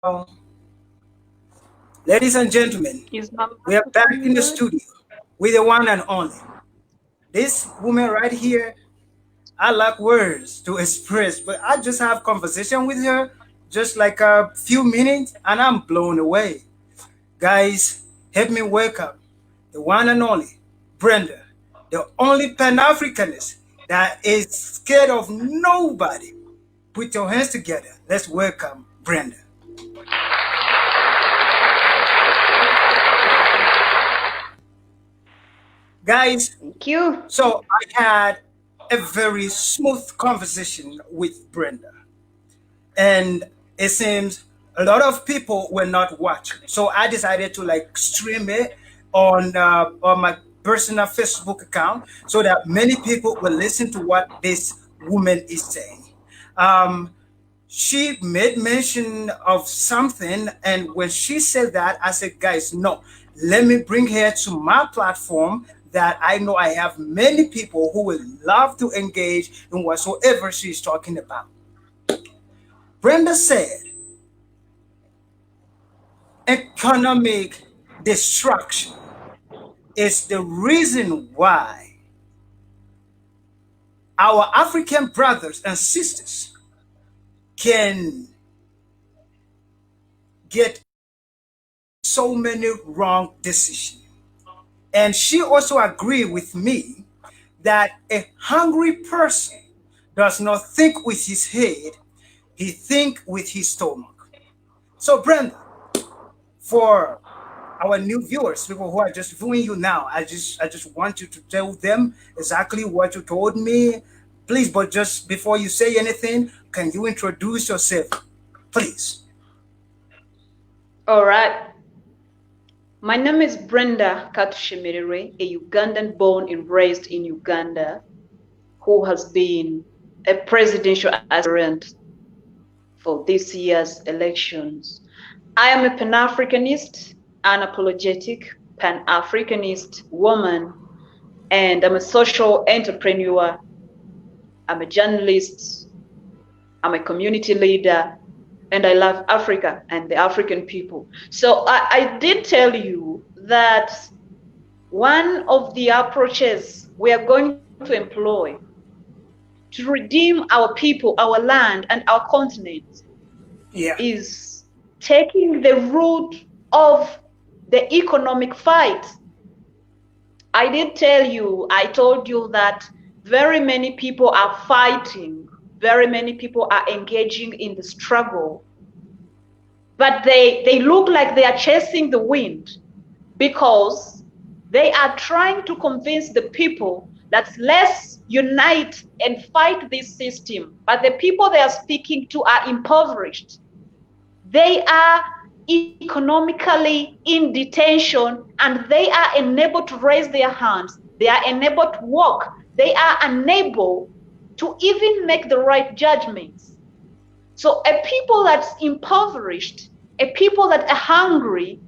Oh, ladies and gentlemen, Is my we are back microphone in the good? studio with the one and only. This woman right here, I lack words to express, but I just have conversation with her just like a few minutes and I'm blown away. Guys, help me welcome the one and only Brenda, the only Pan-Africanist that is scared of nobody. Put your hands together. Let's welcome Brenda. Guys, Thank you. so I had a very smooth conversation with Brenda, and it seems a lot of people were not watching. So I decided to like stream it on my personal Facebook account so that many people will listen to what this woman is saying. Um, she made mention of something, and when she said that, I said, guys, no, let me bring her to my platform that I know I have many people who will love to engage in whatsoever she's talking about. Brenda said economic destruction is the reason why our African brothers and sisters can get so many wrong decisions. And she also agreed with me that a hungry person does not think with his head, he think with his stomach. So Brenda, for our new viewers, people who are just viewing you now, I just want you to tell them exactly what you told me. Please, but just before you say anything, can you introduce yourself? Please. All right. My name is Brenda Katushemerewe, a Ugandan born and raised in Uganda, who has been a presidential aspirant for this year's elections. I am a Pan-Africanist, unapologetic Pan-Africanist woman, and I'm a social entrepreneur. I'm a journalist. I'm a community leader, and I love Africa and the African people. So I did tell you that one of the approaches we are going to employ to redeem our people, our land, and our continent Yeah. is taking the root of the economic fight. I told you that very many people are fighting, very many people are engaging in the struggle, but they look like they are chasing the wind because they are trying to convince the people that let's unite and fight this system. But the people they are speaking to are impoverished. They are economically in detention and they are unable to raise their hands. They are unable to walk. They are unable to even make the right judgments. So a people that's impoverished, a people that are hungry,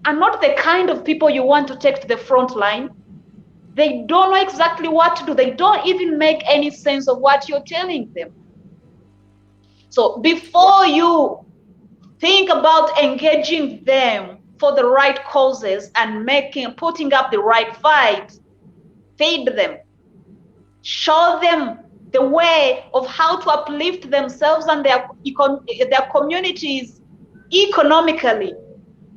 are not the kind of people you want to take to the front line. They don't know exactly what to do. They don't even make any sense of what you're telling them. So before you think about engaging them for the right causes and putting up the right fight, feed them, show them the way of how to uplift themselves and their communities economically.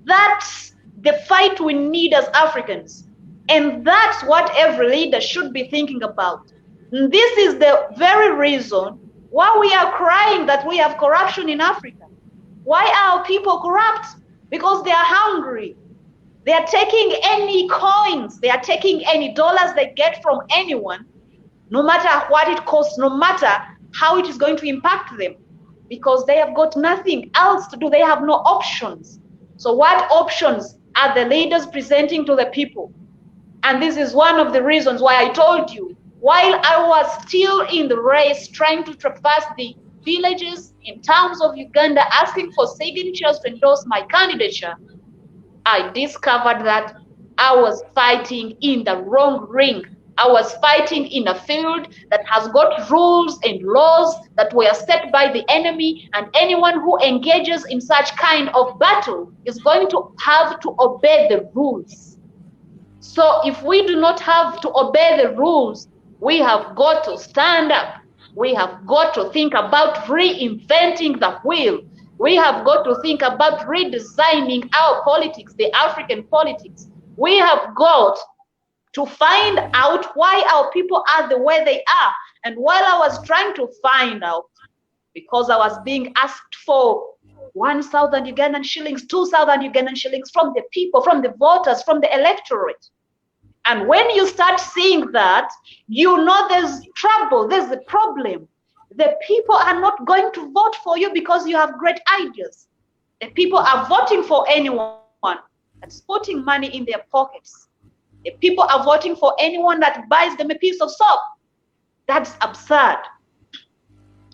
That's the fight we need as Africans. And that's what every leader should be thinking about. And this is the very reason why we are crying that we have corruption in Africa. Why are our people corrupt? Because they are hungry. They are taking any coins, they are taking any dollars they get from anyone, no matter what it costs, no matter how it is going to impact them, because they have got nothing else to do. They have no options. So what options are the leaders presenting to the people? And this is one of the reasons why I told you, while I was still in the race trying to traverse the villages in towns of Uganda asking for signatures to endorse my candidature, I discovered that I was fighting in the wrong ring. I was fighting in a field that has got rules and laws that were set by the enemy, and anyone who engages in such kind of battle is going to have to obey the rules. So if we do not have to obey the rules, we have got to stand up. We have got to think about reinventing the wheel. We have got to think about redesigning our politics, the African politics. We have got to find out why our people are the way they are. And while I was trying to find out, because I was being asked for 1,000 Ugandan shillings, 2,000 Ugandan shillings from the people, from the voters, from the electorate. And when you start seeing that, you know there's trouble, there's a problem. The people are not going to vote for you because you have great ideas. The people are voting for anyone that's putting money in their pockets. The people are voting for anyone that buys them a piece of soap. That's absurd,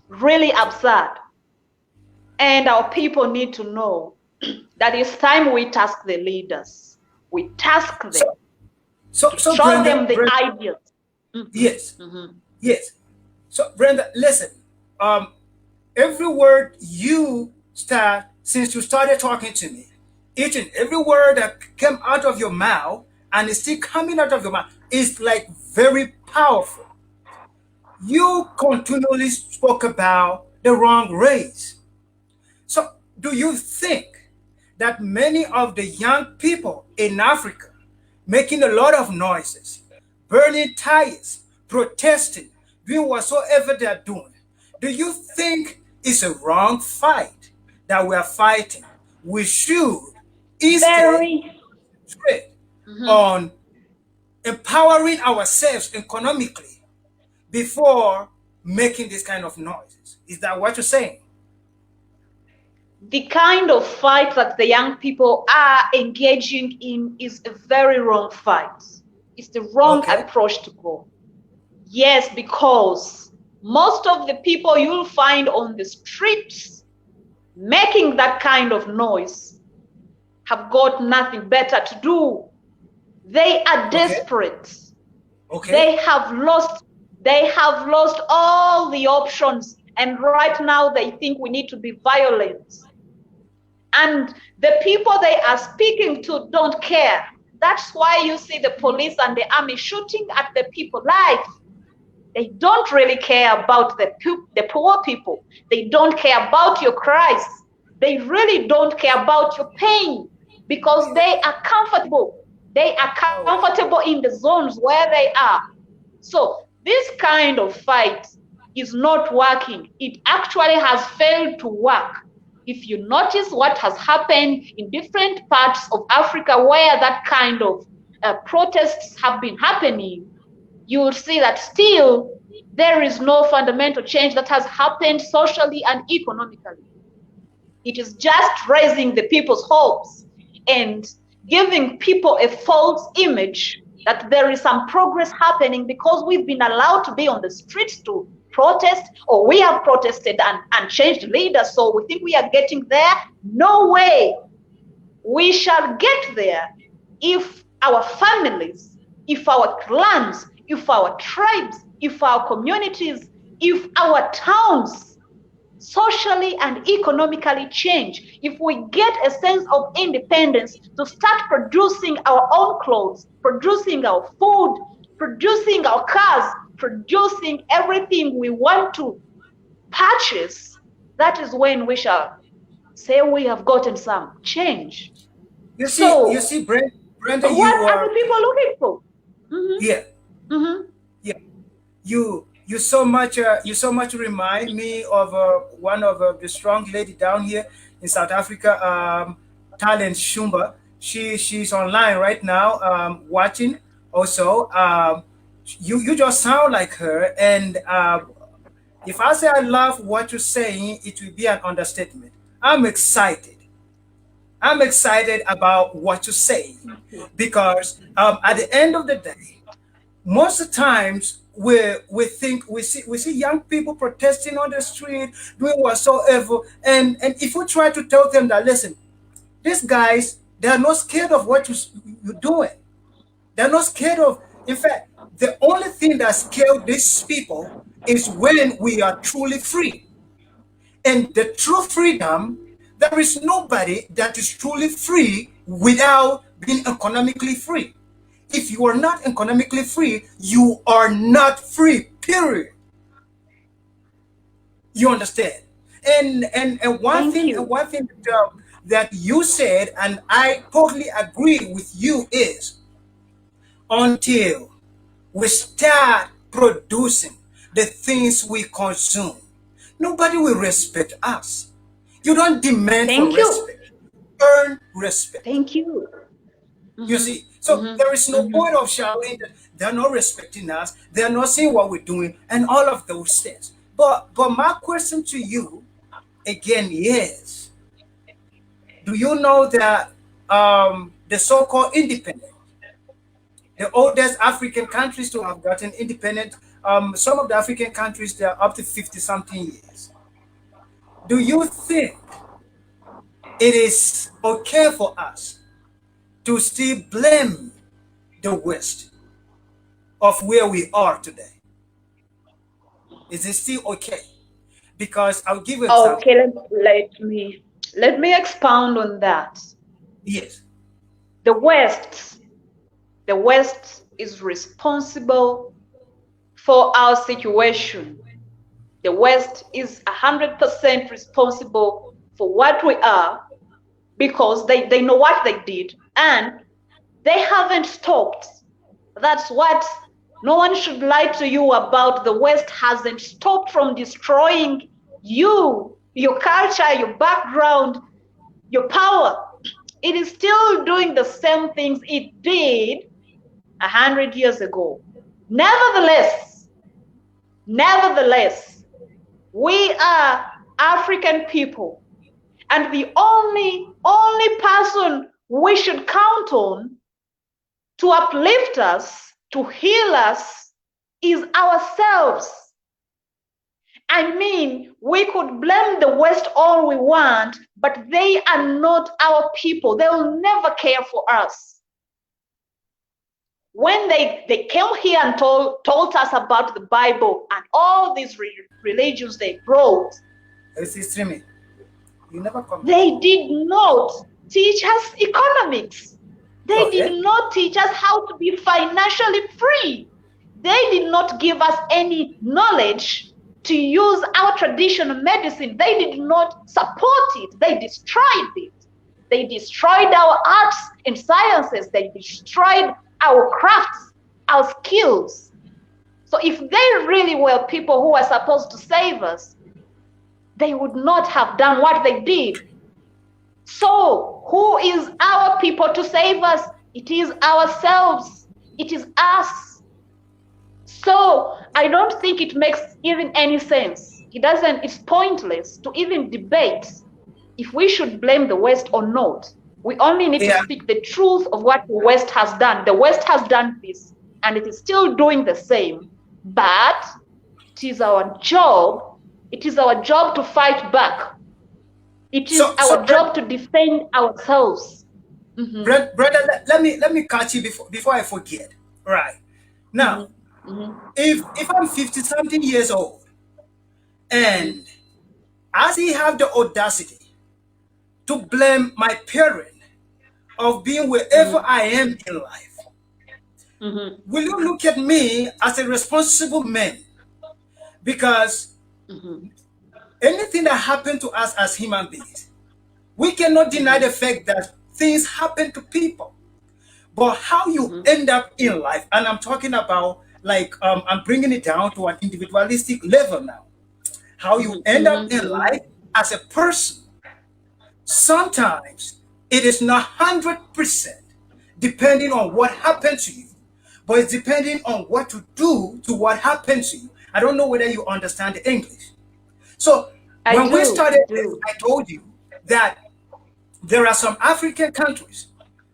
really absurd. And our people need to know that it's time we task the leaders. We task them. So show Brenda, them the ideas. Yes. Yes. So Brenda, listen. Every word you start since you started talking to me, each and every word that came out of your mouth and is still coming out of your mouth is like very powerful. You continually spoke about the wrong race. So do you think that many of the young people in Africa making a lot of noises, burning tires, protesting, doing whatsoever they're doing, do you think it's a wrong fight that we're fighting? We should instead concentrate on empowering ourselves economically before making this kind of noises. Is that what you're saying? The kind of fight that the young people are engaging in is a very wrong fight. It's the wrong approach to go. Yes, because most of the people you'll find on the streets making that kind of noise have got nothing better to do. They are desperate. They have lost all the options, and right now they think we need to be violent. And the people they are speaking to don't care. That's why you see the police and the army shooting at the people live. They don't really care about the poor people. They don't care about your cries. They really don't care about your pain because they are comfortable. They are comfortable in the zones where they are. So this kind of fight is not working. It actually has failed to work. If you notice what has happened in different parts of Africa where that kind of protests have been happening, you will see that still there is no fundamental change that has happened socially and economically. It is just raising the people's hopes and giving people a false image that there is some progress happening because we've been allowed to be on the streets to protest, or we have protested and changed leaders, so we think we are getting there. No way. We shall get there if our families, if our clans, if our tribes, if our communities, if our towns socially and economically change, if we get a sense of independence to start producing our own clothes, producing our food, producing our cars, producing everything we want to purchase, that is when we shall say we have gotten some change. You see, Brenda, what are the people looking for? Yeah. You so much remind me of one of the strong lady down here in South Africa, Talent Shumba. She's online right now, watching also. You just sound like her, and if I say I love what you're saying, it will be an understatement. I'm excited. I'm excited about what you're saying because at the end of the day, most of the times we see young people protesting on the street, doing whatsoever, and if we try to tell them that, listen, these guys, they are not scared of what you're doing. They're not scared of. In fact, The only thing that scares these people is when we are truly free. And the true freedom, there is nobody that is truly free without being economically free. If you are not economically free, you are not free, period. You understand? And one Thank thing, you. that you said, and I totally agree with you, is until we start producing the things we consume, nobody will respect us. You don't demand for Thank you. respect, earn respect. Thank you. You Mm-hmm. see, so Mm-hmm. there is no Mm-hmm. point of shouting that they're not respecting us, they're not seeing what we're doing, and all of those things. But my question to you again is, do you know that the so-called independent, the oldest African countries to have gotten independent, some of the African countries they are up to 50 something years. Do you think it is okay for us to still blame the West of where we are today? Is it still okay? Because I'll give you an Okay, example. let me expound on that. Yes. The West, the West is responsible for our situation. The West is 100% responsible for what we are because they know what they did and they haven't stopped. That's what no one should lie to you about. The West hasn't stopped from destroying you, your culture, your background, your power. It is still doing the same things it did 100 years ago. Nevertheless, we are African people, and the only person we should count on to uplift us, to heal us, is ourselves. I mean, we could blame the West all we want, but they are not our people. They will never care for us. When they came here and told us about the Bible and all these religions they brought, It's extreme. You never come. they did not teach us economics. They Okay. did not teach us how to be financially free. They did not give us any knowledge to use our traditional medicine. They did not support it. They destroyed it. They destroyed our arts and sciences. They destroyed our crafts, our skills. So if they really were people who were supposed to save us, they would not have done what they did. So who is our people to save us? It is ourselves. It is us. So I don't think it makes even any sense. It's pointless to even debate if we should blame the West or not. We only need to Yeah. speak the truth of what the West has done. The West has done this, and it is still doing the same. But it is our job. It is our job to fight back. It is So our job to defend ourselves. Mm-hmm. Brother, let me catch you before I forget. Right. Now, Mm-hmm. Mm-hmm. if I'm 50 something years old Mm-hmm. and I still have the audacity to blame my parent of being wherever Mm-hmm. I am in life, Mm-hmm. will you look at me as a responsible man? Because Mm-hmm. anything that happened to us as human beings, we cannot deny Mm-hmm. the fact that things happen to people. But how you Mm-hmm. end up in life, and I'm talking about like I'm bringing it down to an individualistic level now. How you end up in Mm-hmm. life as a person, sometimes it is not 100% depending on what happened to you, but it's depending on what to do to what happened to you. I don't know whether you understand the English. So I when we do. I started this, do. I told you that there are some African countries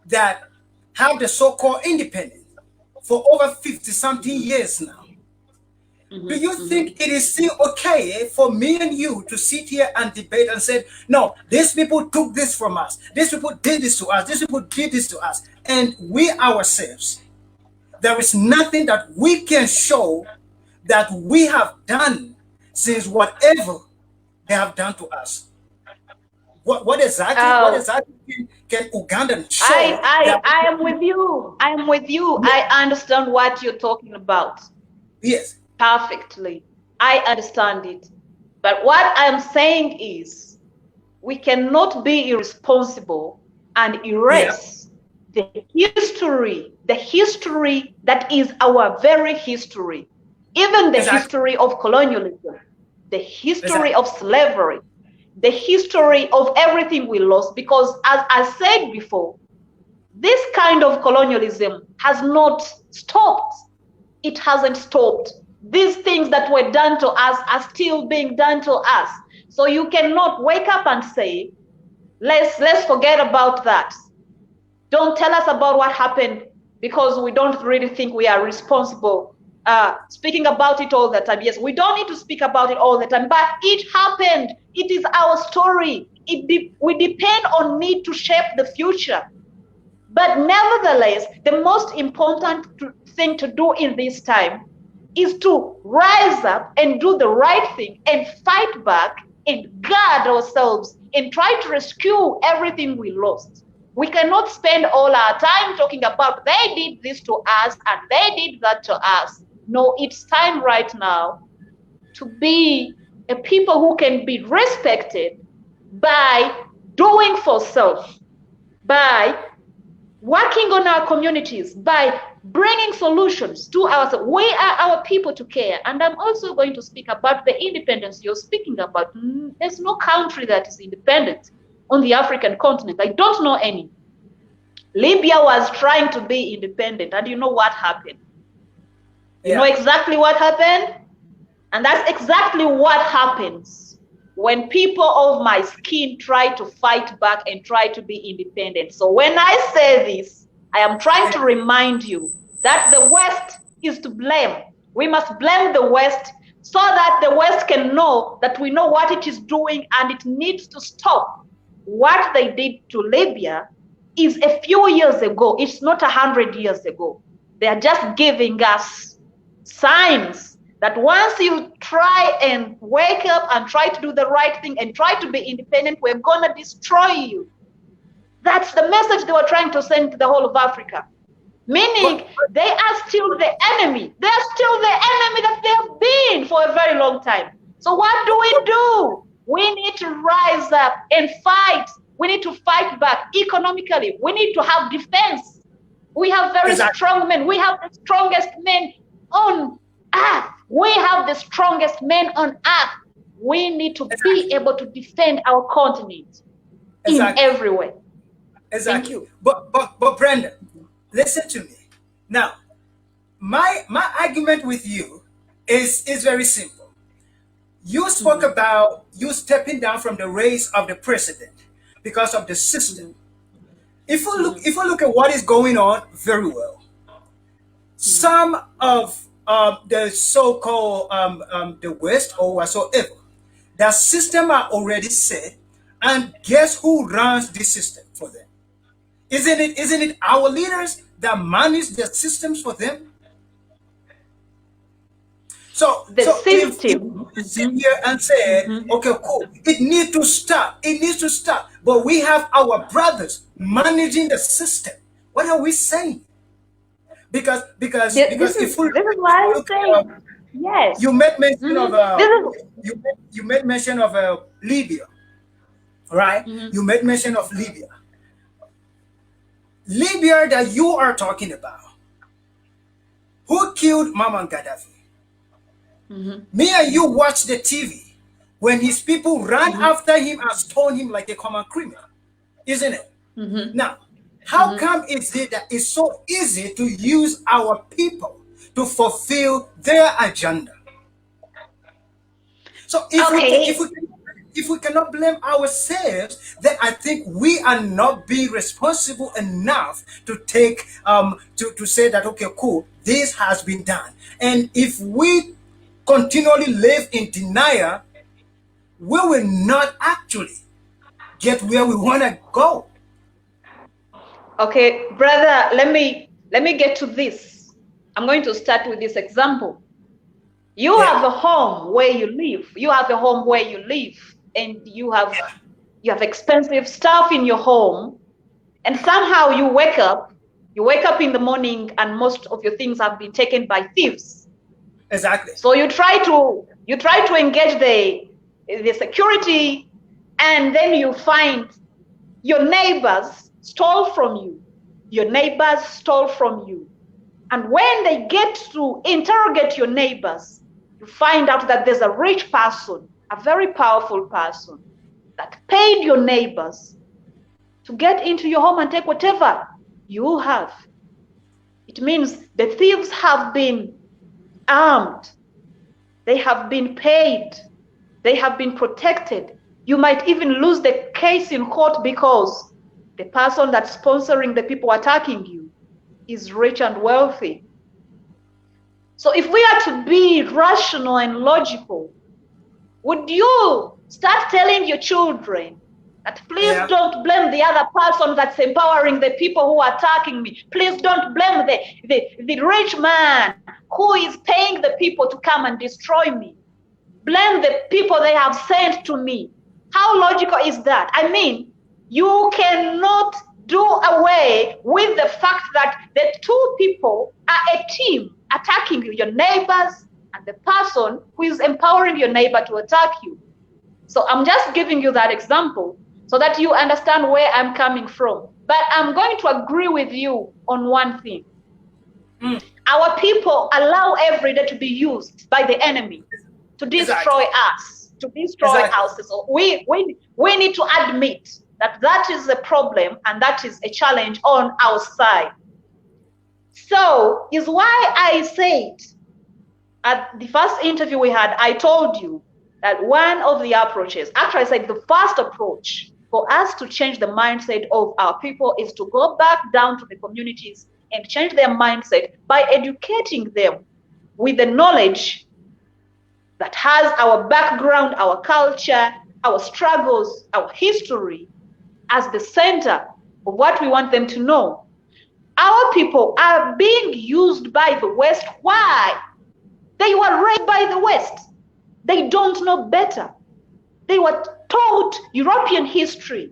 that have the so-called independence for over 50 something Mm-hmm. years now. Do you Mm-hmm. Mm-hmm. think it is still okay for me and you to sit here and debate and say, no, these people took this from us, these people did this to us, these people did this to us, and we ourselves, There is nothing that we can show that we have done since whatever they have done to us. What exactly can Ugandan show that? I am with you. I am with you. I understand what you're talking about. Yes. Perfectly. I understand it. But what I'm saying is we cannot be irresponsible and erase the history that is our very history, even the history of colonialism, the history of slavery, the history of everything we lost. Because as I said before, this kind of colonialism has not stopped. It hasn't stopped. These things that were done to us are still being done to us. So you cannot wake up and say, let's forget about that. Don't tell us about what happened because we don't really think we are responsible. Speaking about it all the time. Yes, we don't need to speak about it all the time, but it happened. It is our story. We depend on it to shape the future. But nevertheless, the most important thing to do in this time is to rise up and do the right thing and fight back and guard ourselves and try to rescue everything we lost. We cannot spend all our time talking about they did this to us and they did that to us. No, it's time right now to be a people who can be respected by doing for self, by working on our communities, by bringing solutions to ourselves. We are our people to care. And I'm also going to speak about the independence you're speaking about. There's no country that is independent on the African continent. I don't know any. Libya was trying to be independent, and you know what happened? You know exactly what happened? And that's exactly what happens when people of my skin try to fight back and try to be independent. So when I say this, I am trying to remind you that the West is to blame. We must blame the West so that the West can know that we know what it is doing and it needs to stop. What they did to Libya is a few years ago. It's not 100 years ago. They are just giving us signs that once you try and wake up and try to do the right thing and try to be independent, we're gonna destroy you. That's the message they were trying to send to the whole of Africa. Meaning they are still the enemy. They're still the enemy that they have been for a very long time. So what do? We need to rise up and fight. We need to fight back economically. We need to have defense. We have very strong men. We have the strongest men on earth. We have the strongest men on earth. We need to be able to defend our continent in every way. Exactly. Thank you. But Brenda, listen to me. Now, my argument with you is very simple. You spoke about you stepping down from the race of the president because of the system. If we look at what is going on very well, some of the so-called the West or whatsoever, that system are already set, and guess who runs the system for them? Isn't it our leaders that manage the systems for them? So if we sit here and say, okay, cool, it needs to stop. It needs to stop. But we have our brothers managing the system. What are we saying? Because if we look, yes, you made mention of you made mention of Libya, right? You made mention of Libya. Libya that you are talking about. Who killed Mama Gaddafi? Me and you watch the TV when his people ran after him and stoned him like a common criminal, isn't it? Now, how come is it that it's so easy to use our people to fulfill their agenda? So if we cannot blame ourselves, then I think we are not being responsible enough to take to say that, okay, cool, this has been done. And if we continually live in denial, we will not actually get where we want to go. Okay, brother, let me get to this. I'm going to start with this example. You have a home where you live. You have a home where you live, and you have expensive stuff in your home, and somehow you wake up in the morning and most of your things have been taken by thieves. Exactly. So you try to engage the security, and then you find your neighbors stole from you. Your neighbors stole from you. And when they get to interrogate your neighbors, you find out that there's a rich person, a very powerful person, that paid your neighbors to get into your home and take whatever you have. It means the thieves have been armed. They have been paid. They have been protected. You might even lose the case in court because the person that's sponsoring the people attacking you is rich and wealthy. So if we are to be rational and logical, would you start telling your children that please don't blame the other person that's empowering the people who are attacking me? Please don't blame the rich man who is paying the people to come and destroy me. Blame the people they have sent to me. How logical is that? I mean, you cannot do away with the fact that the two people are a team attacking you, your neighbors and the person who is empowering your neighbor to attack you. So I'm just giving you that example so that you understand where I'm coming from. But I'm going to agree with you on one thing. Our people allow every day to be used by the enemy to destroy us, to destroy houses. So we need to admit that that is a problem and that is a challenge on our side. So is why I said at the first interview we had, I told you that one of the approaches, actually I said the first approach for us to change the mindset of our people is to go back down to the communities and change their mindset by educating them with the knowledge that has our background, our culture, our struggles, our history as the center of what we want them to know. Our people are being used by the West. Why? They were raised by the West. They don't know better. They were taught European history.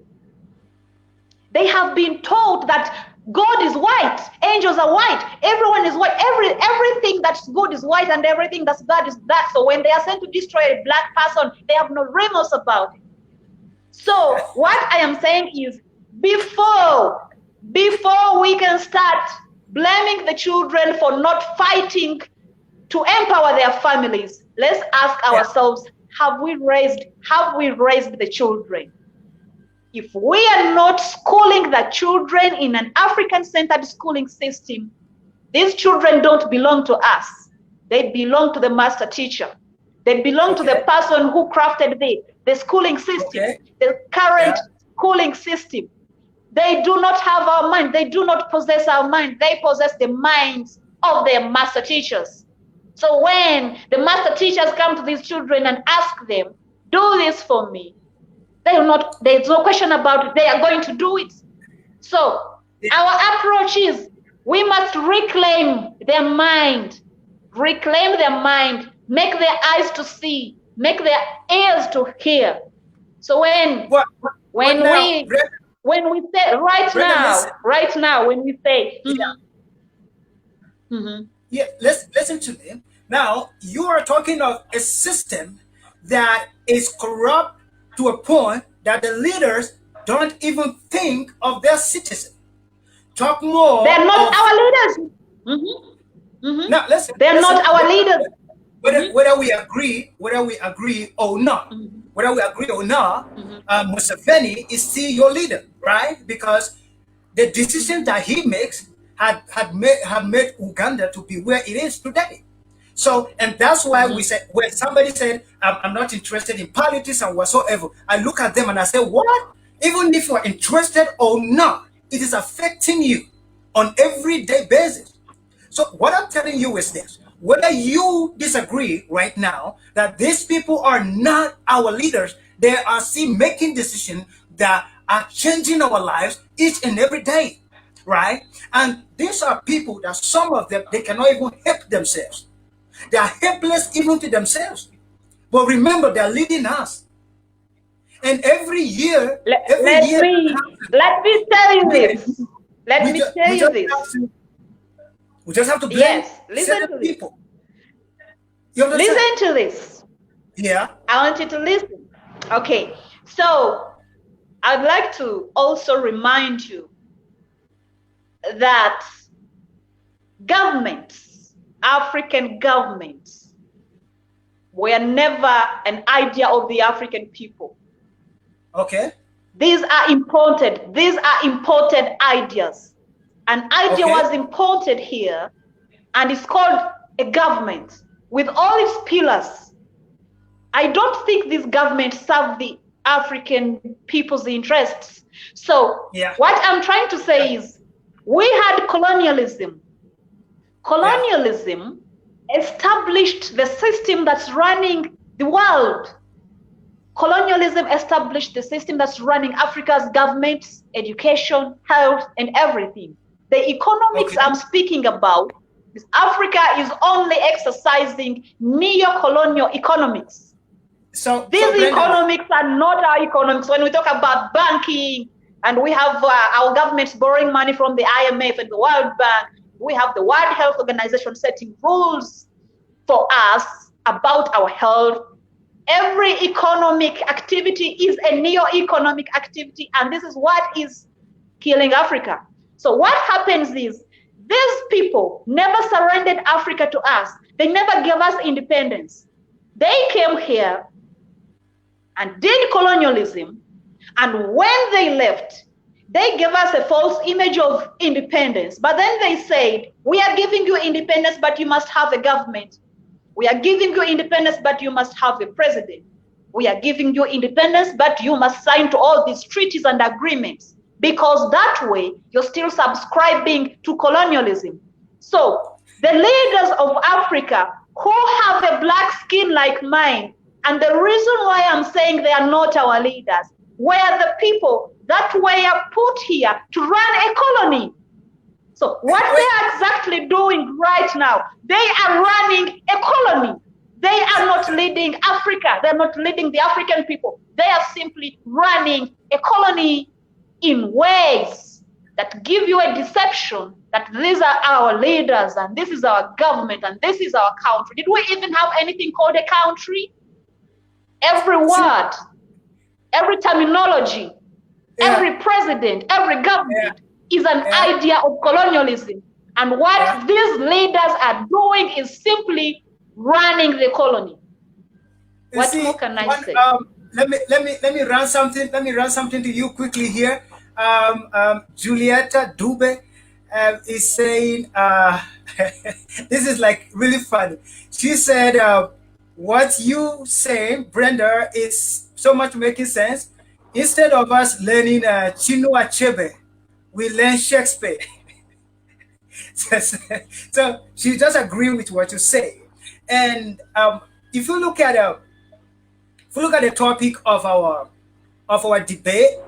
They have been taught that God is white, angels are white, everyone is white, everything that's good is white and everything that's bad is black. So when they are sent to destroy a black person, they have no remorse about it. So what I am saying is, before we can start blaming the children for not fighting to empower their families, let's ask ourselves, have we raised the children? If we are not schooling the children in an African-centered schooling system, these children don't belong to us. They belong to the master teacher. They belong to the person who crafted the schooling system, the current schooling system. They do not have our mind. They do not possess our mind. They possess the minds of their master teachers. So when the master teachers come to these children and ask them, do this for me, there's no question about it. They are going to do it. So our approach is we must reclaim their mind, make their eyes to see, make their ears to hear. So when we say right now, when we say, listen to me. Now, you are talking of a system that is corrupt to a point that the leaders don't even think of their citizens. Talk more. They're not our leaders. Now, they're not our leaders. Whether we agree or not, Museveni is still your leader, right? Because the decision that he makes have made Uganda to be where it is today. So, and that's why we said, when somebody said, I'm not interested in politics and whatsoever, I look at them and I say, what? Even if you're interested or not, it is affecting you on everyday basis. So what I'm telling you is this: whether you disagree right now that these people are not our leaders, they are still making decisions that are changing our lives each and every day. right? And these are people that some of them, they cannot even help themselves. They are helpless even to themselves. But remember, they're leading us. And every year let me tell you we, this. Let we, me just, tell we, you just this. have to, we just have to blame Yes, listen certain to this. people. You understand? Listen to this. Yeah. I want you to listen. Okay, so I'd like to also remind you that governments, African governments, were never an idea of the African people. Okay. These are imported. These are imported ideas. An idea was imported here, and it's called a government with all its pillars. I don't think this government served the African people's interests. So what I'm trying to say is we had colonialism. Colonialism established the system that's running the world. Colonialism established the system that's running Africa's governments, education, health, and everything. The economics I'm speaking about is Africa is only exercising neo-colonial economics. So these economics are not our economics. When we talk about banking and we have our governments borrowing money from the IMF and the World Bank, we have the World Health Organization setting rules for us about our health. Every economic activity is a neo-economic activity, and this is what is killing Africa. So what happens is these people never surrendered Africa to us. They never gave us independence. They came here and did colonialism, and when they left, they gave us a false image of independence. But then they said, we are giving you independence, but you must have a government. We are giving you independence, but you must have a president. We are giving you independence, but you must sign to all these treaties and agreements, because that way you're still subscribing to colonialism. So the leaders of Africa who have a black skin like mine, and the reason why I'm saying they are not our leaders, were the people that were put here to run a colony. So what they are exactly doing right now, they are running a colony. They are not leading Africa. They're not leading the African people. They are simply running a colony in ways that give you a deception that these are our leaders and this is our government and this is our country. Did we even have anything called a country? Every word, every terminology, every president, every government is an idea of colonialism. And what these leaders are doing is simply running the colony. What more can I say? Let me run something. Let me run something to you quickly here. Julieta Dube is saying, this is like really funny. She said, what you say, Brenda, is so much making sense. Instead of us learning Chinua Achebe, we learn Shakespeare. So she just agree with what you say. And if you look at the topic of our debate,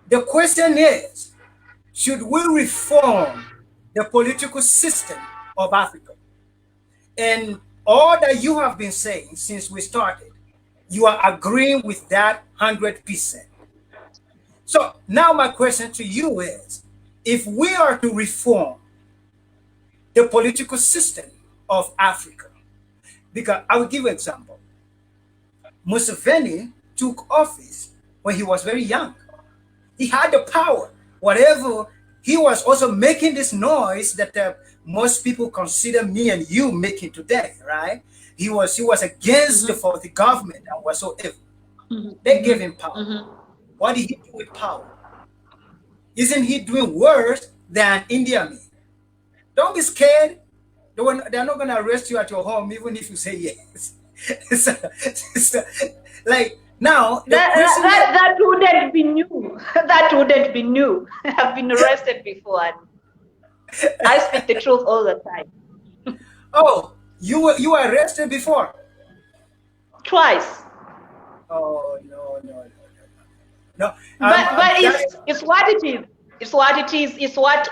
the question is, should we reform the political system of Africa? And all that you have been saying since we started, you are agreeing with that 100%. So now my question to you is, if we are to reform the political system of Africa, because I will give you an example. Museveni took office when he was very young. He had the power. Whatever, he was also making this noise that most people consider me and you making today, right? He was against the government and whatsoever. They gave him power. What did he do with power? Isn't he doing worse than India Amin? Don't be scared. They're not going to arrest you at your home even if you say yes. so, like now, that wouldn't be new. That wouldn't be new. I've been arrested before. And I speak the truth all the time. Oh, you were arrested before? Twice. Oh no. But it's what it is. It's what it is. It's what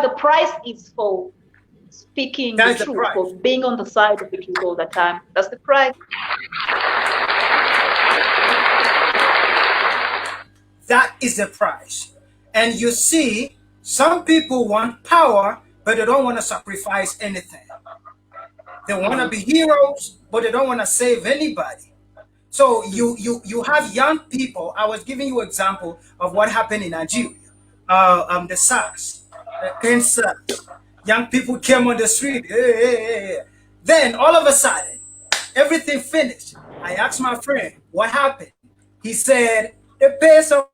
the price is for speaking the That's the truth, price. for being on the side of the truth all the time. That's the price. That is the price. And you see, some people want power, but they don't want to sacrifice anything. They want to be heroes, but they don't want to save anybody. So you have young people. I was giving you an example of what happened in Nigeria. The SARS, cancer. Young people came on the street. Hey, hey, hey, hey. Then all of a sudden, everything finished. I asked my friend, what happened? He said, they paid some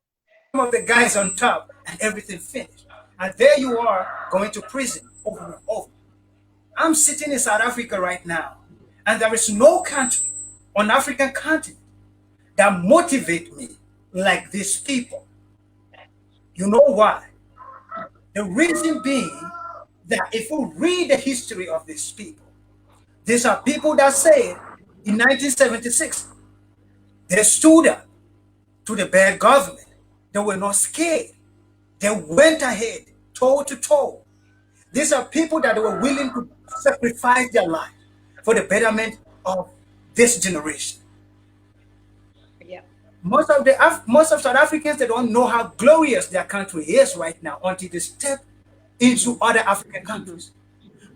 of the guys on top and everything finished. And there you are going to prison over and over. I'm sitting in South Africa right now, and there is no country on African continent that motivate me like these people. You know why? The reason being that if you read the history of these people, these are people that said in 1976, they stood up to the bad government. They were not scared. They went ahead, toe to toe. These are people that were willing to sacrifice their life for the betterment of this generation. Yeah. Most of South Africans, they don't know how glorious their country is right now until they step into other African countries.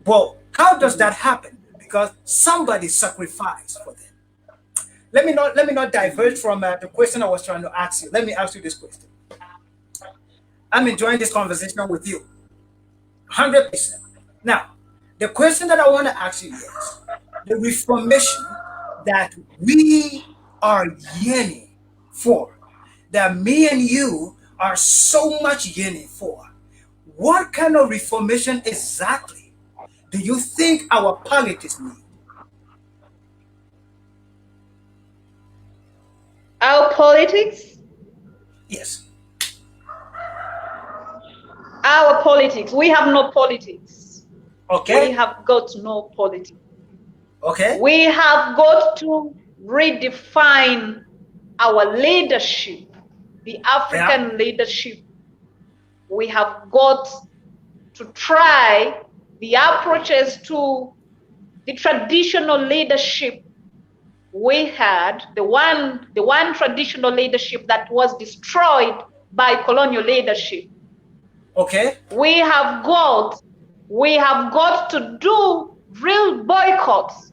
But how does that happen? Because somebody sacrificed for them. Let me not divert from the question I was trying to ask you. Let me ask you this question. I'm enjoying this conversation with you, 100%. Now, the question that I want to ask you is the reformation that we are yearning for, that me and you are so much yearning for. What kind of reformation exactly do you think our politics need? Our politics? Yes. Our politics. We have no politics. Okay. We have got no politics. Okay. We have got to redefine our leadership, the African leadership. We have got to try the approaches to the traditional leadership we had, the one traditional leadership that was destroyed by colonial leadership. Okay. We have got to do real boycotts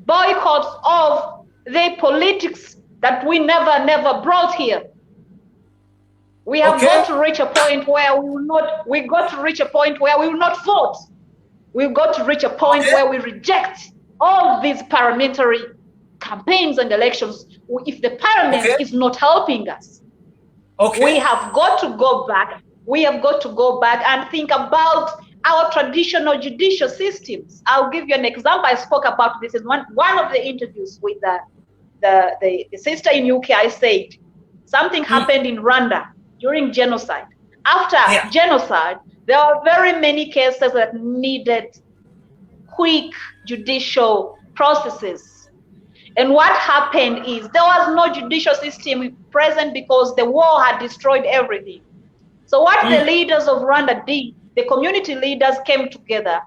of the politics that we never brought here. We have got to reach a point where we got to reach a point where we will not vote. We've got to reach a point where we reject all these parliamentary campaigns and elections. If the parliament is not helping us, we have got to go back. We have got to go back and think about our traditional judicial systems. I'll give you an example. I spoke about this in one of the interviews with the sister in UK. I said something happened in Rwanda during genocide. After genocide, there are very many cases that needed quick judicial processes. And what happened is there was no judicial system present because the war had destroyed everything. So what the leaders of Rwanda did, the community leaders came together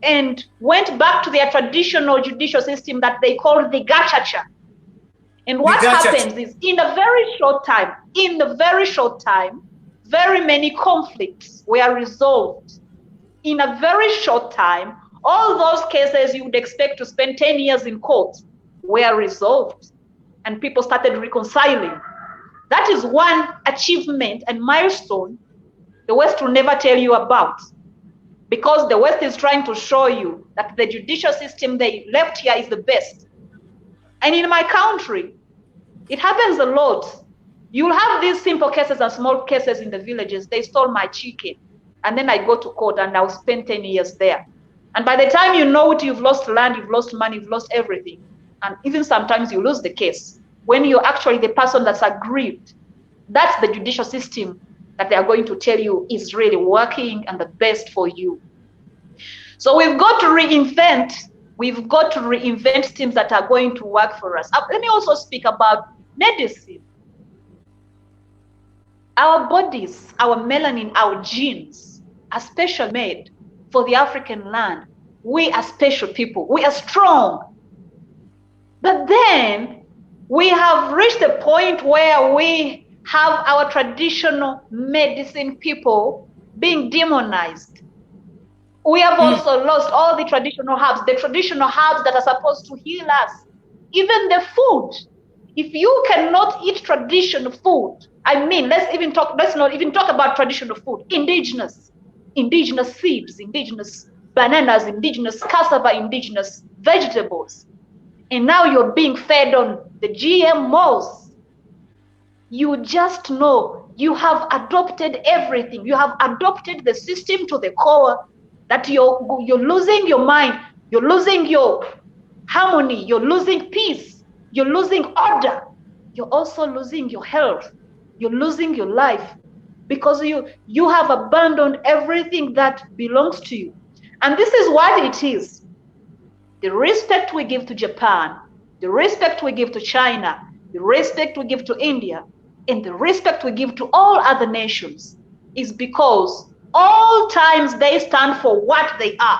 and went back to their traditional judicial system that they called the gachacha. And what happens is in a very short time, very many conflicts were resolved. In a very short time, all those cases you would expect to spend 10 years in court were resolved and people started reconciling. That is one achievement and milestone the West will never tell you about, because the West is trying to show you that the judicial system they left here is the best. And in my country, it happens a lot. You'll have these simple cases and small cases in the villages. They stole my chicken. And then I go to court and I'll spend 10 years there. And by the time you know it, you've lost land, you've lost money, you've lost everything. And even sometimes you lose the case. When you're actually the person that's aggrieved, that's the judicial system that they are going to tell you is really working and the best for you. So we've got to reinvent systems that are going to work for us. Let me also speak about medicine. Our bodies, our melanin, our genes are special made for the African land. We are special people. We are strong. But then we have reached a point where we have our traditional medicine people being demonized. We have also lost all the traditional herbs that are supposed to heal us. Even the food. If you cannot eat traditional food, I mean, let's not even talk about traditional food. Indigenous seeds, indigenous bananas, indigenous cassava, indigenous vegetables. And now you're being fed on the GMOs. You just know you have adopted everything. You have adopted the system to the core, that you're losing your mind, you're losing your harmony, you're losing peace, you're losing order, you're also losing your health, you're losing your life, because you have abandoned everything that belongs to you. And this is what it is. The respect we give to Japan, the respect we give to China, the respect we give to India, and the respect we give to all other nations is because all times they stand for what they are.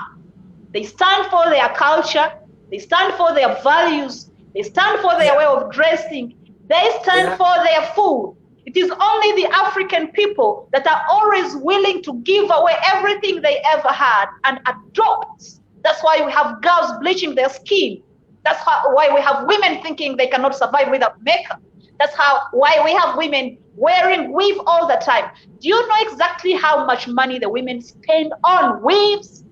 They stand for their culture, they stand for their values, they stand for their way of dressing, they stand for their food. It is only the African people that are always willing to give away everything they ever had and adopt. That's why we have girls bleaching their skin. That's why we have women thinking they cannot survive without makeup. That's why we have women wearing weave all the time. Do you know exactly how much money the women spend on weaves?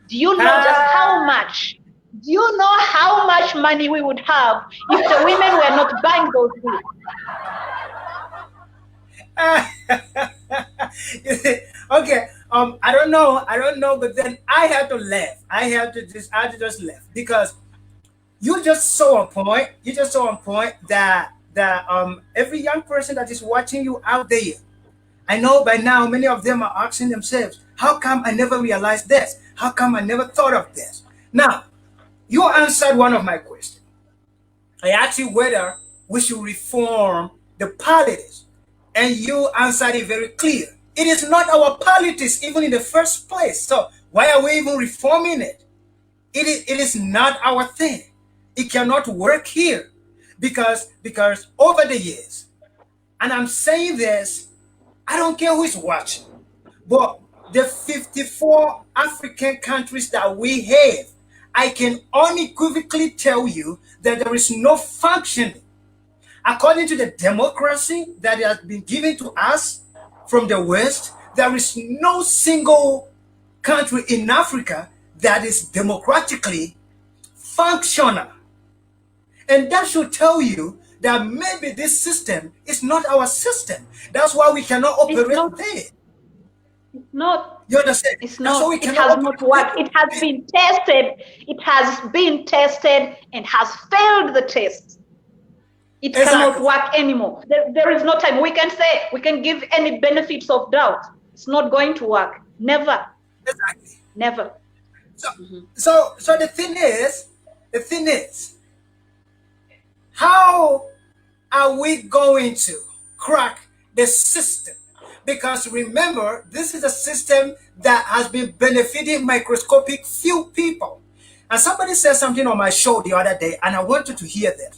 Do you know just how much? Do you know how much money we would have if the women were not buying those weaves? Okay. I don't know, but then I had to laugh. I had to just laugh because you just so on point. You just so on point that every young person that is watching you out there, I know by now many of them are asking themselves, how come I never realized this? How come I never thought of this? Now, you answered one of my questions. I asked you whether we should reform the politics, and you answered it very clear. It is not our politics even in the first place. So why are we even reforming it? It is not our thing. It cannot work here because over the years, and I'm saying this, I don't care who is watching, but the 54 African countries that we have, I can unequivocally tell you that there is no functioning according to the democracy that has been given to us from the West. There is no single country in Africa that is democratically functional. And that should tell you that maybe this system is not our system. That's why we cannot operate there. It's not. You understand? It's not. It has not worked. It has been tested. It has been tested and has failed the test. It cannot work anymore. There is no time. We can say, we can give any benefits of doubt. It's not going to work. Never. Exactly. Never. So the thing is, how are we going to crack the system? Because remember, this is a system that has been benefiting microscopic few people. And somebody said something on my show the other day, and I wanted to hear that.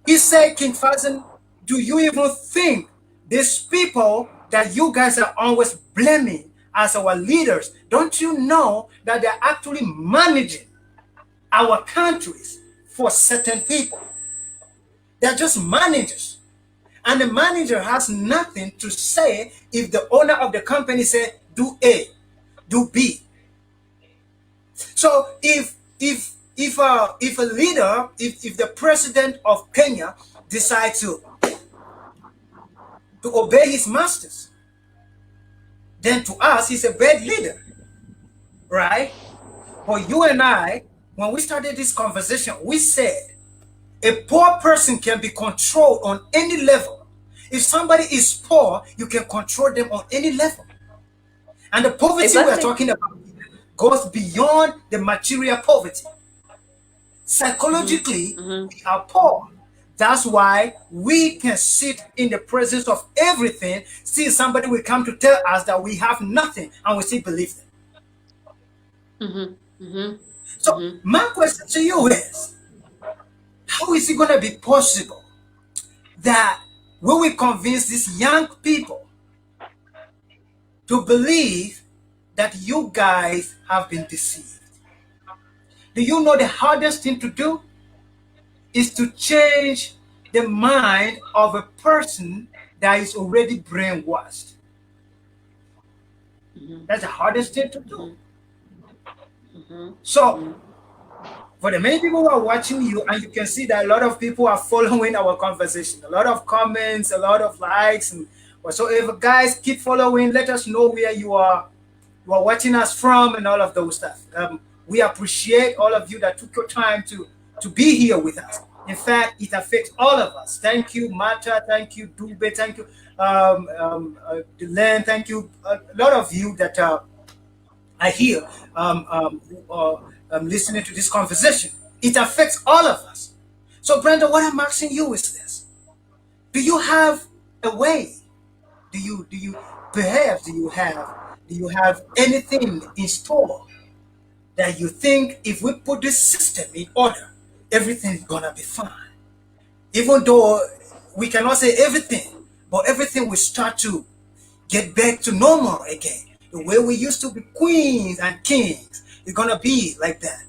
He said, King Fazen, do you even think these people that you guys are always blaming as our leaders, don't you know that they're actually managing our countries for certain people? They're just managers. And the manager has nothing to say if the owner of the company say do A, do B. So if a leader, if the president of Kenya decides to obey his masters, then to us he's a bad leader, right? But you and I, when we started this conversation, we said a poor person can be controlled on any level. If somebody is poor, you can control them on any level. And the poverty we're talking about goes beyond the material poverty. Psychologically, we are poor. That's why we can sit in the presence of everything, see somebody will come to tell us that we have nothing, and we still believe them. So my question to you is, how is it going to be possible that we will convince these young people to believe that you guys have been deceived? Do you know the hardest thing to do is to change the mind of a person that is already brainwashed? That's the hardest thing to do. So, for the many people who are watching you, and you can see that a lot of people are following our conversation, a lot of comments, a lot of likes, and whatsoever. Guys, keep following. Let us know where you are watching us from, and all of those stuff. We appreciate all of you that took your time to be here with us. In fact, it affects all of us. Thank you, Mata. Thank you, Dube. Thank you, Delen. Thank you, a lot of you that I hear listening to this conversation. It affects all of us. So, Brenda, what I'm asking you is this: do you have a way? Do you perhaps do you have anything in store that you think if we put this system in order, everything's gonna be fine? Even though we cannot say everything, but everything will start to get back to normal again. The way we used to be queens and kings is gonna be like that.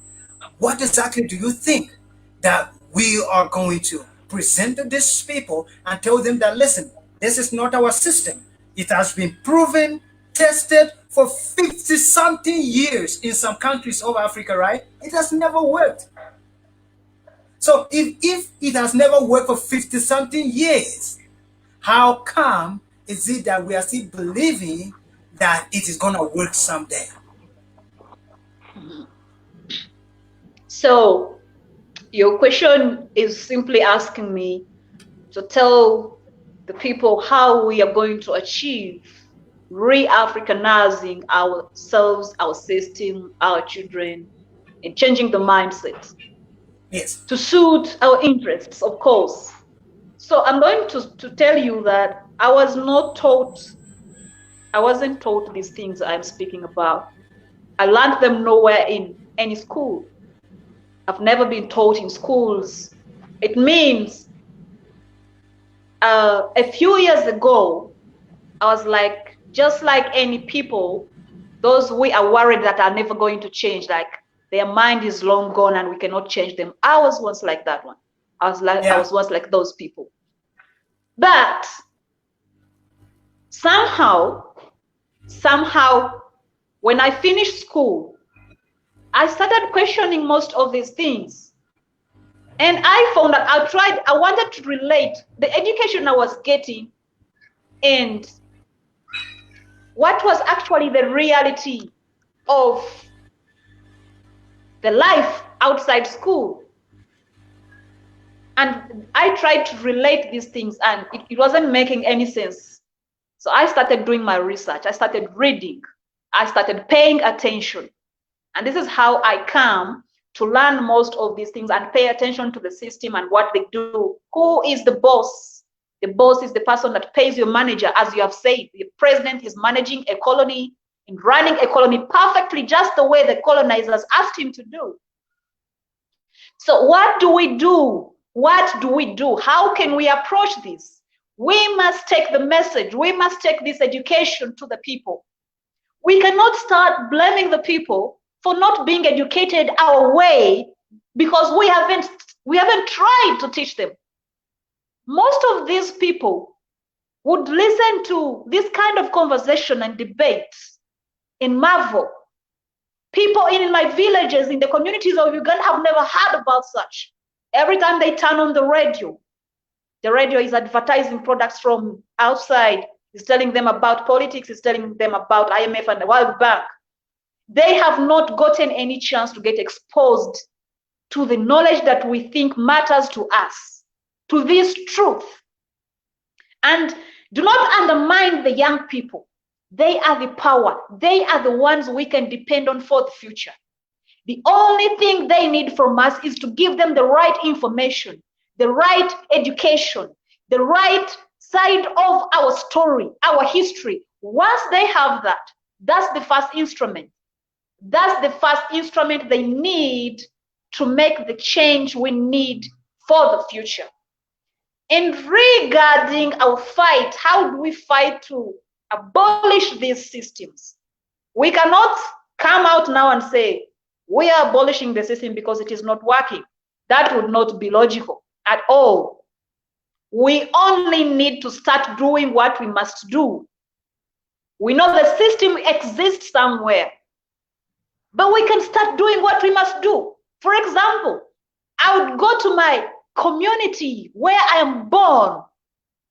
What exactly do you think that we are going to present to these people and tell them that, listen, this is not our system. It has been proven, tested for 50 something years in some countries of Africa, right? It has never worked. So if it has never worked for 50 something years, how come is it that we are still believing that it is going to work someday? So your question is simply asking me to tell the people how we are going to achieve re-Africanizing ourselves, our system, our children, and changing the mindset. Yes. To suit our interests, of course. So I'm going to tell you that I wasn't taught these things I'm speaking about. I learned them nowhere in any school. I've never been taught in schools. It means a few years ago, I was like, just like any people, those we are worried that are never going to change, like their mind is long gone and we cannot change them. I was once like that one. I was once like those people. But somehow, when I finished school, I started questioning most of these things. And I found that I wanted to relate the education I was getting and what was actually the reality of the life outside school. And I tried to relate these things and it wasn't making any sense. So I started doing my research. I started reading. I started paying attention. And this is how I come to learn most of these things and pay attention to the system and what they do. Who is the boss? The boss is the person that pays your manager, as you have said. The president is managing a colony and running a colony perfectly, just the way the colonizers asked him to do. So what do we do? What do we do? How can we approach this? We must take the message. We must take this education to the people. We cannot start blaming the people for not being educated our way because we haven't tried to teach them. Most of these people would listen to this kind of conversation and debate and marvel. People in my villages, in the communities of Uganda, have never heard about such. Every time they turn on the radio is advertising products from outside. It's telling them about politics. It's telling them about IMF and the World Bank. They have not gotten any chance to get exposed to the knowledge that we think matters to us, to this truth. And do not undermine the young people. They are the power. They are the ones we can depend on for the future. The only thing they need from us is to give them the right information, the right education, the right side of our story, our history. Once they have that, that's the first instrument. That's the first instrument they need to make the change we need for the future. And regarding our fight, how do we fight to abolish these systems? We cannot come out now and say, we are abolishing the system because it is not working. That would not be logical at all. We only need to start doing what we must do. We know the system exists somewhere, but we can start doing what we must do. For example, I would go to my community where I am born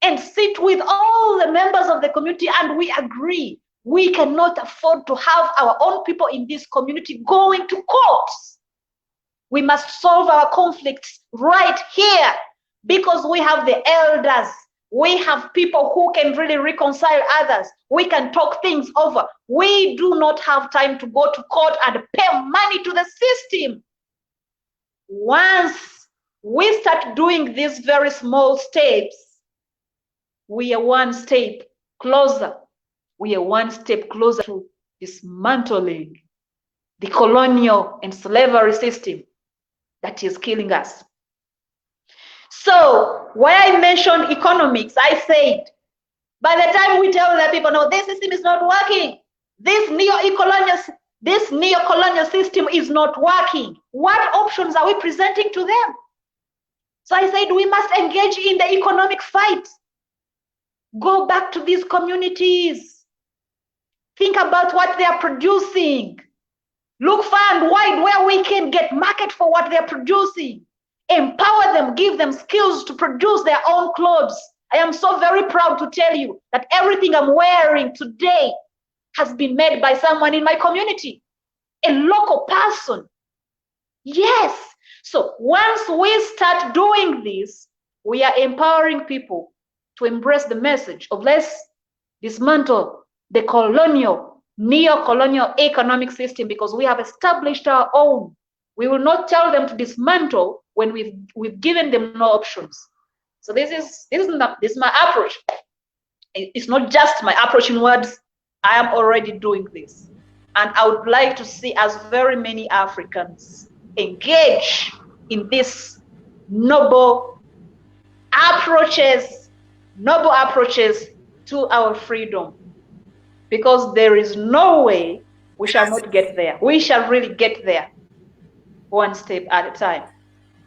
and sit with all the members of the community, and we agree we cannot afford to have our own people in this community going to courts. We must solve our conflicts right here because we have the elders. We have people who can really reconcile others. We can talk things over. We do not have time to go to court and pay money to the system. Once we start doing these very small steps, we are one step closer. We are one step closer to dismantling the colonial and slavery system that is killing us. So when I mentioned economics, I said, by the time we tell the people, no, this system is not working, this neo-colonial system is not working, what options are we presenting to them? So I said, we must engage in the economic fight. Go back to these communities. Think about what they are producing. Look far and wide where we can get market for what they're producing. Empower them, give them skills to produce their own clothes. I am so very proud to tell you that everything I'm wearing today has been made by someone in my community, a local person. Yes. So once we start doing this, we are empowering people to embrace the message of let's dismantle the colonial, neo-colonial economic system because we have established our own. We will not tell them to dismantle when we've given them no options. So this is my approach. It's not just my approach in words. I am already doing this. And I would like to see as very many Africans engage in these noble approaches to our freedom. Because there is no way we shall not get there. We shall really get there one step at a time.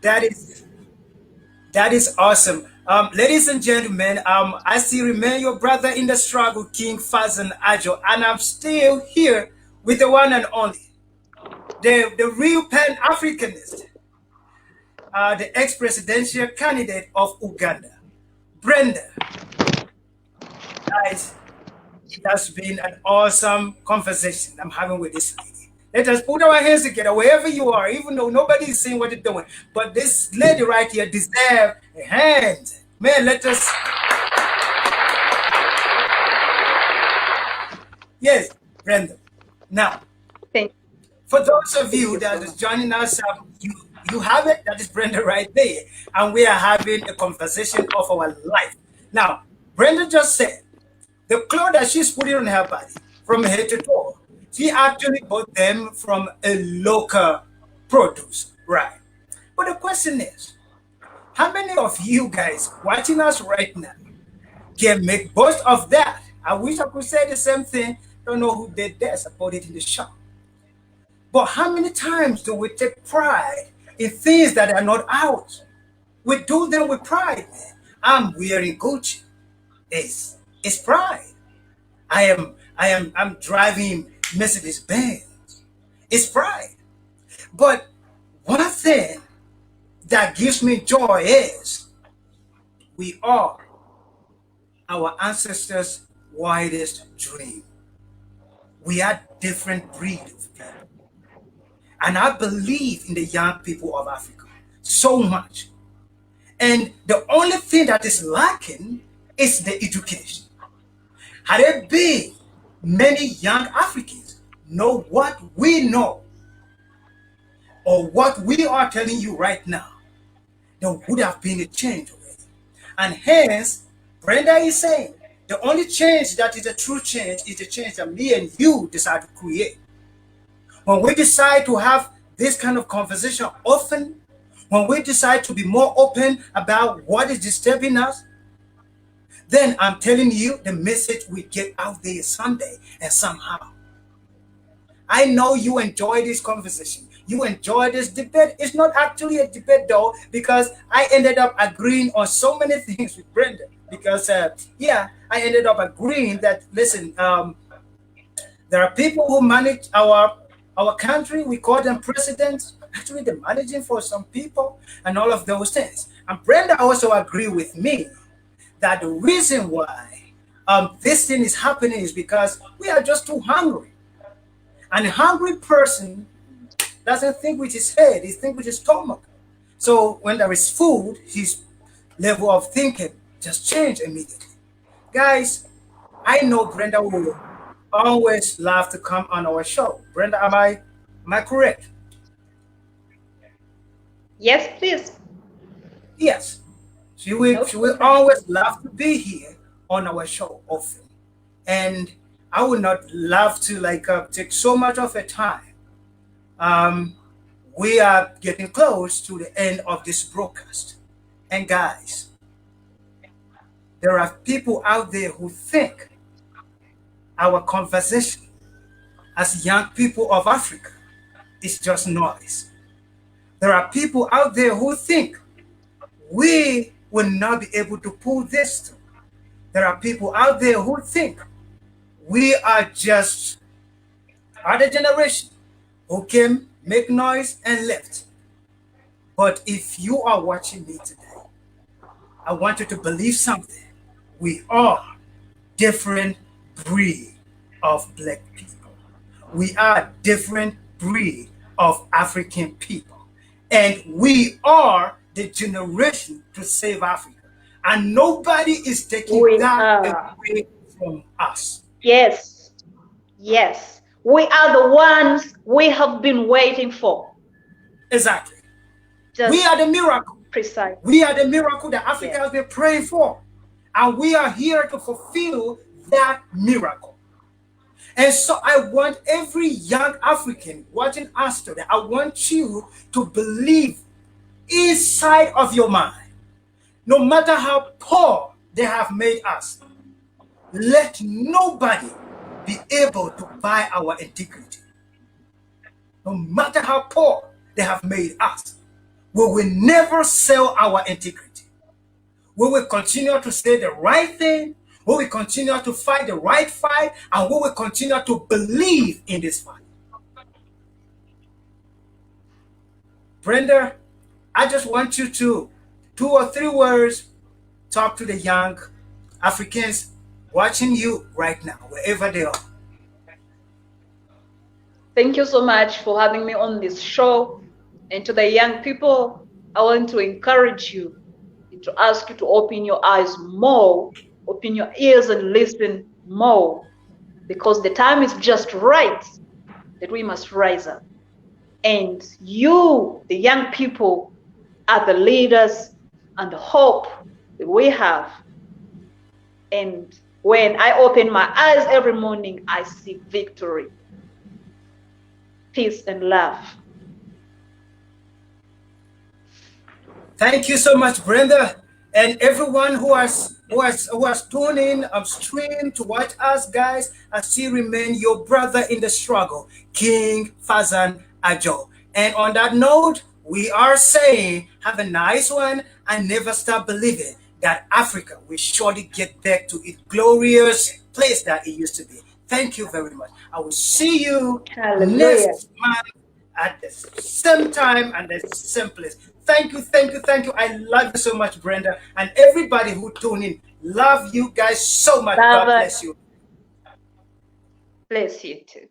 That is awesome. Ladies and gentlemen, I still remain your brother in the struggle, King Fazan Ajo, and I'm still here with the one and only, the real Pan-Africanist, the ex-presidential candidate of Uganda, Brenda. Guys, it has been an awesome conversation I'm having with this lady. Let us put our hands together wherever you are, even though nobody is saying what they're doing. But this lady right here deserves a hand. Man, let us. Yes, Brenda. Now, for those of you that is joining us, you have it. That is Brenda right there. And we are having a conversation of our life. Now, Brenda just said, the clothes that she's putting on her body, from head to toe, she actually bought them from a local produce, right? But the question is, how many of you guys watching us right now can make boast of that? I wish I could say the same thing. Don't know who did this. I bought it in the shop. But how many times do we take pride in things that are not ours? We do them with pride, man. I'm wearing Gucci. It's pride. I'm driving Mercedes Benz. It's pride. But one thing that gives me joy is we are our ancestors' widest dream. We are different breed of people. And I believe in the young people of Africa so much. And the only thing that is lacking is the education. Had it been many young Africans know what we know or what we are telling you right now, there would have been a change already. And hence, Brenda is saying the only change that is a true change is the change that me and you decide to create. When we decide to have this kind of conversation often, when we decide to be more open about what is disturbing us, then I'm telling you the message will get out there someday and somehow. I know you enjoy this conversation. You enjoy this debate. It's not actually a debate though, because I ended up agreeing on so many things with Brenda. Because yeah, I ended up agreeing that listen, there are people who manage our country. We call them presidents. Actually, they're managing for some people and all of those things. And Brenda also agree with me that the reason why this thing is happening is because we are just too hungry. And a hungry person doesn't think with his head, he thinks with his stomach. So when there is food, his level of thinking just change immediately. Guys, I know Brenda will always love to come on our show. Brenda, am I correct? Yes, please. Yes. She will always love to be here on our show often. And I would not love to like take so much of her time. Um, we are getting close to the end of this broadcast. And guys, there are people out there who think our conversation as young people of Africa is just noise. There are people out there who think we will not be able to pull this through. There are people out there who think we are just other generation who came, make noise, and left. But if you are watching me today, I want you to believe something. We are different breed of black people. We are different breed of African people. And we are the generation to save Africa. And nobody is taking We that are. away from us. Yes, yes. We are the ones we have been waiting for. Exactly. We Just are the miracle. precise. We are the miracle that Africa Yes. has been praying for. And we are here to fulfill that miracle. And so I want every young African watching us today, I want you to believe inside of your mind, no matter how poor they have made us, let nobody be able to buy our integrity. No matter how poor they have made us, we will never sell our integrity. We will continue to say the right thing. We will continue to fight the right fight. And we will continue to believe in this fight. Brenda, I just want you to, 2 or 3 words, talk to the young Africans watching you right now, wherever they are. Thank you so much for having me on this show. And to the young people, I want to encourage you, to ask you to open your eyes more, open your ears and listen more, because the time is just right that we must rise up. And you, the young people, are the leaders and the hope that we have. And when I open my eyes every morning, I see victory, peace, and love. Thank you so much, Brenda, and everyone who has tuned in stream to watch us, guys. I still remain your brother in the struggle, King Fazan Ajo. And on that note, we are saying, have a nice one, and never stop believing that Africa will surely get back to its glorious place that it used to be. Thank you very much. I will see you Hallelujah. next month at the same time and the same place. Thank you, thank you, thank you. I love you so much, Brenda, and everybody who tuned in. Love you guys so much. God Bye-bye. bless you. Bless you too.